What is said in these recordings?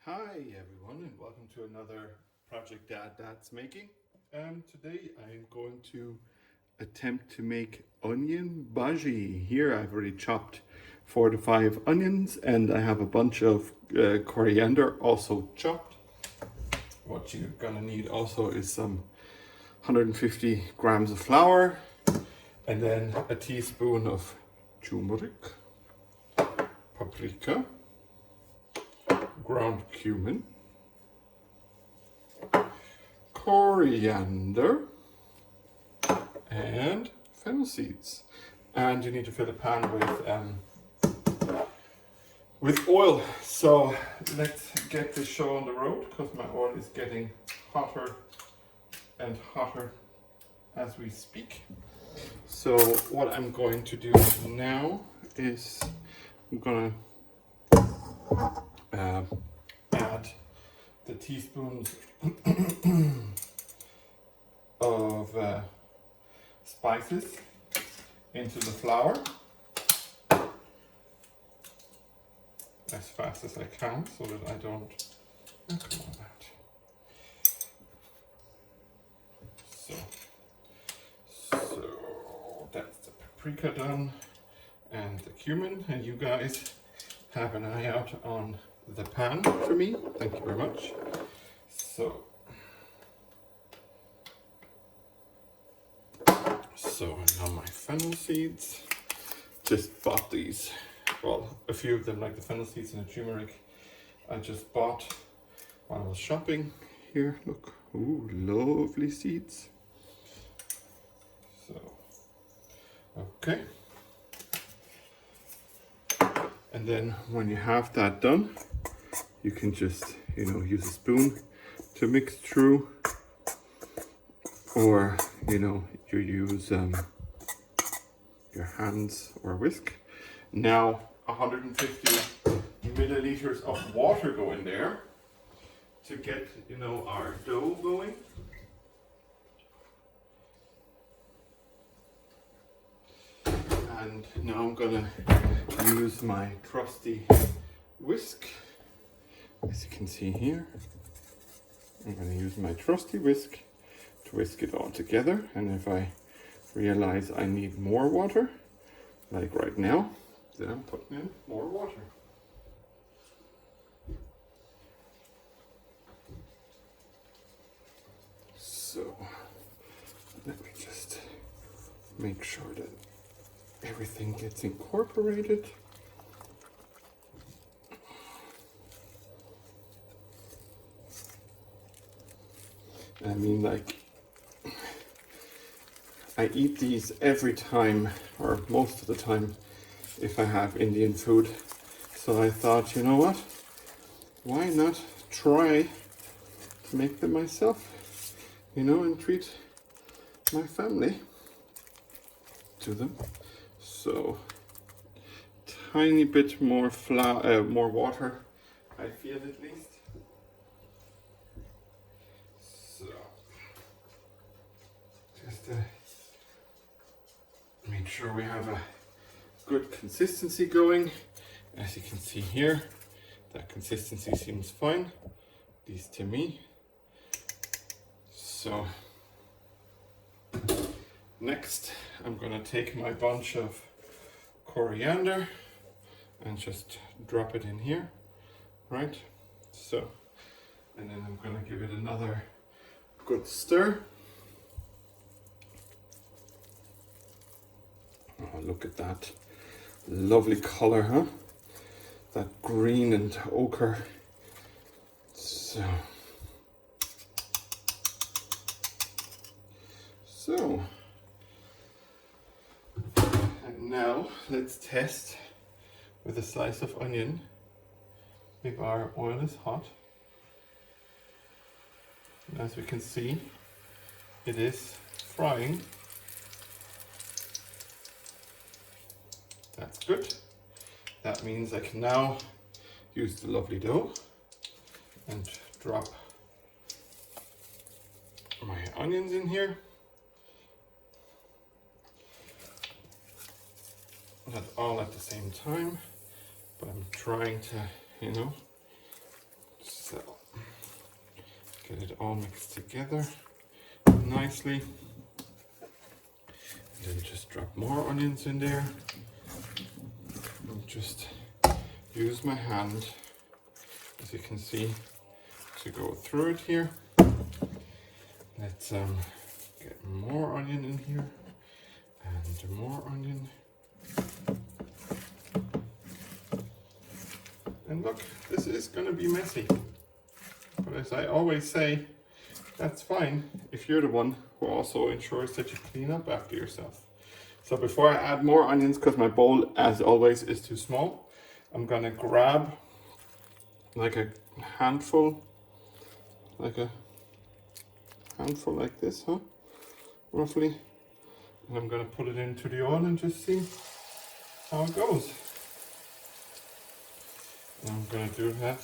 Hi everyone, and welcome to another project Dad's making. Today I'm going to attempt to make onion bhaji. Here I've already chopped 4 to 5 onions, and I have a bunch of coriander also chopped. What you're gonna need also is some 150 grams of flour, and then a teaspoon of tumeric, paprika, ground cumin, coriander, and fennel seeds. And you need to fill the pan with oil. So let's get this show on the road, because my oil is getting hotter and hotter as we speak. So what I'm going to do now is I'm gonna add the teaspoons of spices into the flour as fast as I can, so that I don't. Oh, come on, that. So that's the paprika done, and the cumin. And you guys have an eye out on the pan for me. Thank you very much. So now my fennel seeds. Just bought these. Well, a few of them, like the fennel seeds and the turmeric, I just bought while I was shopping. Here, look. Ooh, lovely seeds. So, okay. And then when you have that done, you can just, use a spoon to mix through, or, you use your hands or a whisk. Now 150 milliliters of water go in there to get, our dough going. And now I'm gonna use my trusty whisk. As you can see here, I'm gonna use my trusty whisk to whisk it all together. And if I realize I need more water, like right now, then I'm putting in more water. So let me just make sure that everything gets incorporated. I mean, like, I eat these every time, or most of the time, if I have Indian food. So I thought, you know what? Why not try to make them myself, and treat my family to them. So, tiny bit more flour, more water, I feel at least. So, just to make sure we have a good consistency going. As you can see here, that consistency seems fine, at least to me. So next I'm gonna take my bunch of coriander and just drop it in here, right? So, and then I'm gonna give it another good stir. Oh, look at that lovely color, huh? That green and ochre. So and now let's test with a slice of onion if our oil is hot. And as we can see, it is frying. That's good. That means I can now use the lovely dough and drop my onions in here. Not all at the same time, but I'm trying to, So get it all mixed together nicely. And then just drop more onions in there. And just use my hand, as you can see, to go through it here. Let's get more onion in here and more onion. And look, this is going to be messy. But as I always say, that's fine if you're the one who also ensures that you clean up after yourself. So before I add more onions, because my bowl, as always, is too small, I'm going to grab like a handful, like this, roughly. And I'm going to put it into the oil and just see how it goes. And I'm going to do that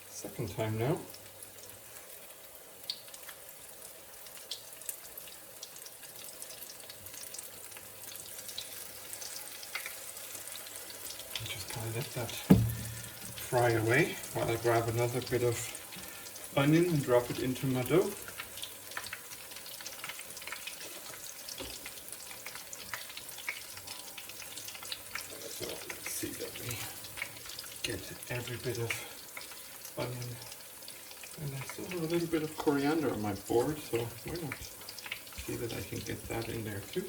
second time now. And just kind of let that fry away while I grab another bit of onion and drop it into my dough. So let's see that we get every bit of onion, and I still have a little bit of coriander on my board, so why not see that I can get that in there too.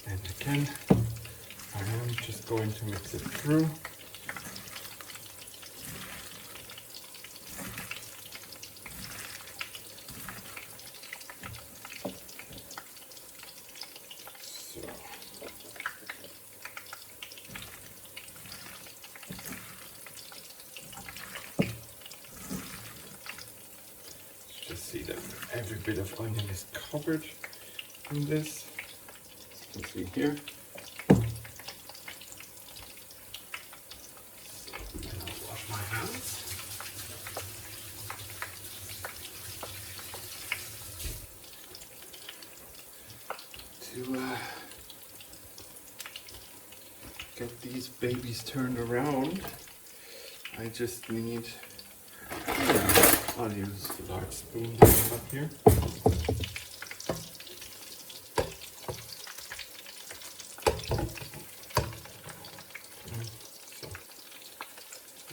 And again, I am just going to mix it through. See that every bit of onion is covered in this. As you can see here. So then I'll wash my hands. To get these babies turned around, I just need, I'll use a large spoon to come up here. So,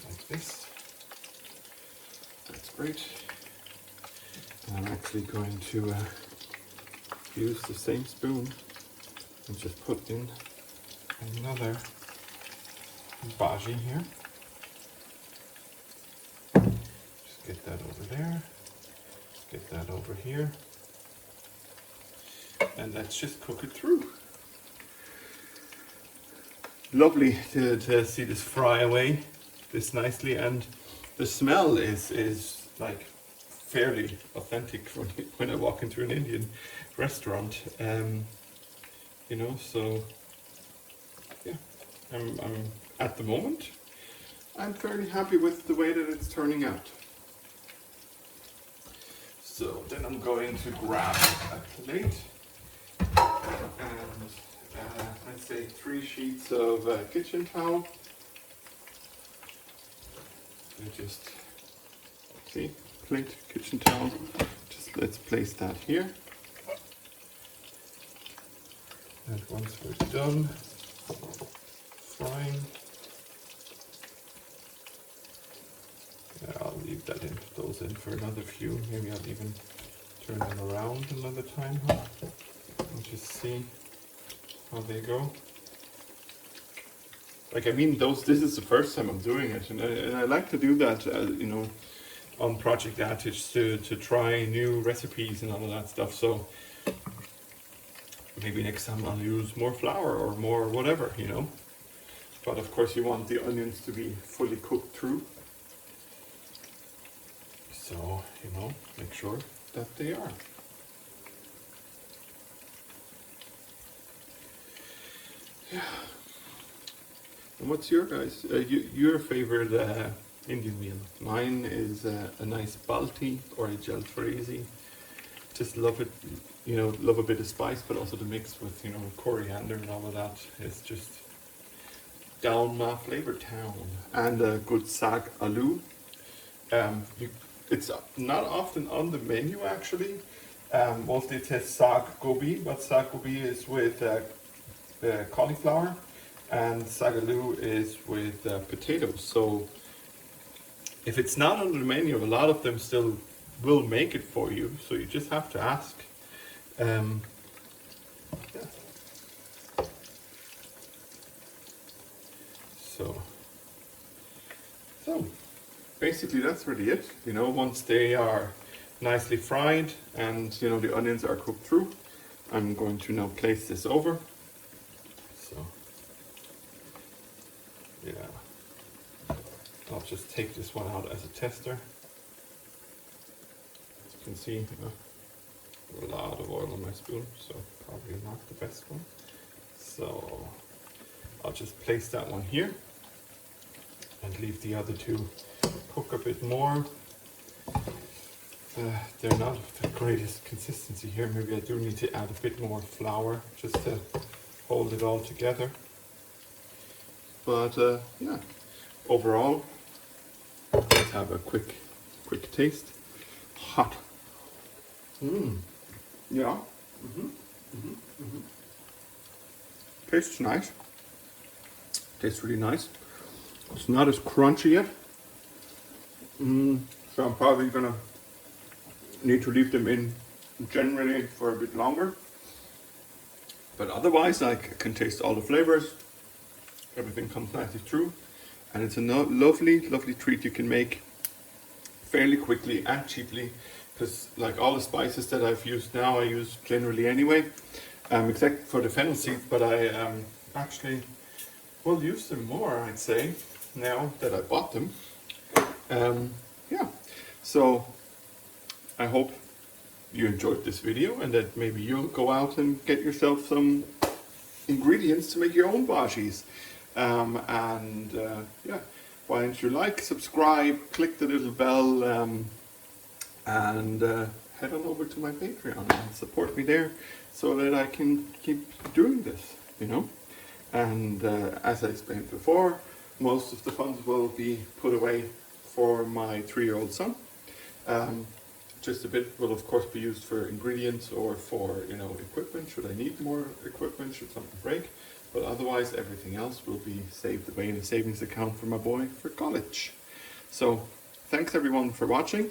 like this. That's great. And I'm actually going to use the same spoon and just put in another bhaji here. Get that over there, get that over here, and let's just cook it through. Lovely to see this fry away this nicely, and the smell is like fairly authentic when I walk into an Indian restaurant, you know, so yeah, I'm at the moment, I'm fairly happy with the way that it's turning out. So then I'm going to grab a plate and let's say 3 sheets of kitchen towel. And just see, plate, kitchen towel. Just let's place that here. And once we're done frying, I'll leave those in for another few. Maybe I'll even turn them around another time, and just see how they go. Like, I mean, this is the first time I'm doing it, and I like to do that, you know, on Project D.A.D to try new recipes and all of that stuff. So maybe next time I'll use more flour or more whatever, you know. But of course, you want the onions to be fully cooked through. So, you know, make sure that they are. Yeah. And what's your guys? Your favorite Indian meal? Mine is a nice balti or a jalfrezi. Just love it, you know, love a bit of spice, but also the mix with, you know, coriander and all of that. It's just down my flavor town. And a good sag aloo. It's not often on the menu actually. Mostly it says sag gobi, but sag gobi is with cauliflower, and sag aloo is with potatoes. So if it's not on the menu, a lot of them still will make it for you. So you just have to ask. Yeah. So basically that's really it. You know, once they are nicely fried and you know the onions are cooked through, I'm going to now place this over. So yeah, I'll just take this one out as a tester. As you can see, you know, a lot of oil on my spoon, so probably not the best one. So I'll just place that one here and leave the other two cook a bit more. They're not of the greatest consistency here. Maybe I do need to add a bit more flour just to hold it all together. But yeah, overall, let's have a quick taste. Hot. Yeah. Tastes nice. Tastes really nice. It's not as crunchy yet. So I'm probably gonna need to leave them in generally for a bit longer. But otherwise I can taste all the flavors. Everything comes nicely through. And it's a lovely treat you can make fairly quickly and cheaply. Because like all the spices that I've used now, I use generally anyway. Except for the fennel seeds, but I actually will use them more, I'd say, now that I bought them. Yeah, so I hope you enjoyed this video and that maybe you'll go out and get yourself some ingredients to make your own bhajis. Yeah, why don't you like, subscribe, click the little bell, and head on over to my Patreon and support me there so that I can keep doing this, you know. And as I explained before, most of the funds will be put away for my 3-year-old son. Just a bit will of course be used for ingredients or for, you know, equipment should I need more equipment, should something break. But otherwise everything else will be saved away in a savings account for my boy for college. So thanks everyone for watching.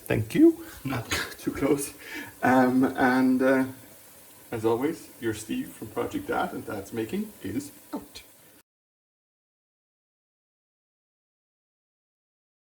Thank you, not too close. As always, you're Steve from Project Dad, and Dad's Making is out.